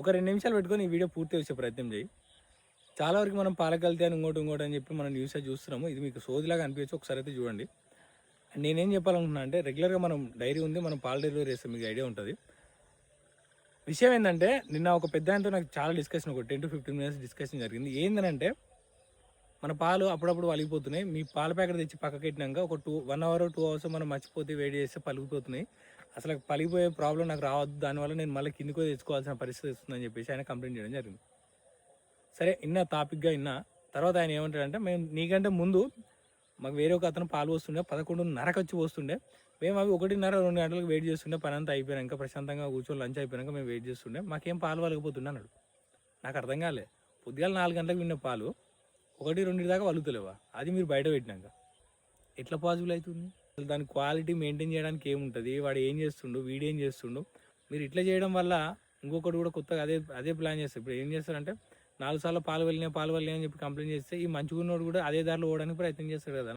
ఒక 2 నిమిషాలు పెట్టుకొని ఈ వీడియో పూర్తి చేసే ప్రయత్నం చేయి. చాలా వరకు మనం పాల కల్తీ అని ఇంకోటి అని చెప్పి మనం న్యూస్‌లో చూస్తున్నాము. ఇది మీకు సోదిలాగా అనిపించచ్చు. ఒకసారి అయితే చూడండి. నేనేం చెప్పాలనుకుంటున్నా అంటే రెగ్యులర్‌గా మనం డైరీ ఉంది. మనం పాల డెలివరీ చేస్తాం. మీకు ఐడియా ఉంటది. విషయం ఏందంటే నిన్న ఒక పెద్దాయనతో నాకు చాలా డిస్కషన్ ఒక 10-15 మినిట్స్ డిస్కషన్ జరిగింది. ఏందనంటే మన పాలు అప్పుడప్పుడు వలిగిపోతున్నాయి. మీ పాల ప్యాకెట్ తెచ్చి పక్కకెట్టినాక ఒక 1 అవర్, 2 అవర్స్ మనం మర్చిపోతే వేడి చేస్తే పలిగిపోతున్నాయి. అసలు పలిగిపోయే ప్రాబ్లమ్ నాకు రావద్దు. దానివల్ల నేను మళ్ళీ కిందకో తెచ్చుకోవాల్సిన పరిస్థితి వస్తుందని చెప్పేసి ఆయన కంప్లైంట్ చేయడం జరిగింది. సరే ఇన్నా టాపిక్‌గా ఇన్నా. తర్వాత ఆయన ఏమంటాడంటే మేము నీకంటే ముందు మాకు వేరే ఒక అతను పాలు పోస్తుండే 11:30కి వచ్చి పోస్తుండే. మేము అవి 1:30, 2 గంటలకు వెయిట్ చేస్తుండే పనంతా అయిపోయినాక ప్రశాంతంగా కూర్చొని లంచ్ అయిపోయినాక మేము వెయిట్ చేస్తుండే. మాకేం పాలు వలగపోతుండే అన్నాడు. నాకు అర్థం కాలే. పొద్దుగాల 4 గంటలకు విన్న పాలు 1, 2 దాకా వలుగుతలేవా? అది మీరు బయట పెట్టినాక. ఎట్లా పాసిబుల్ అవుతుంది? అసలు దాని క్వాలిటీ మెయింటైన్ చేయడానికి ఏముంటుంది? వాడు ఏం చేస్తుండు? వీడేం చేస్తుండు? మీరు ఇట్లా చేయడం వల్ల ఇంకొకటి కూడా కొత్తగా అదే ప్లాన్ చేస్తారు. ఇప్పుడు ఏం చేస్తారంటే 4 సార్లు పాలు వెళ్ళినాయి అని చెప్పి కంప్లైంట్ చేస్తే ఈ మంచిగున్నోడు కూడా అదే దారిలో పోవడానికి ప్రయత్నం చేస్తాడు కదా.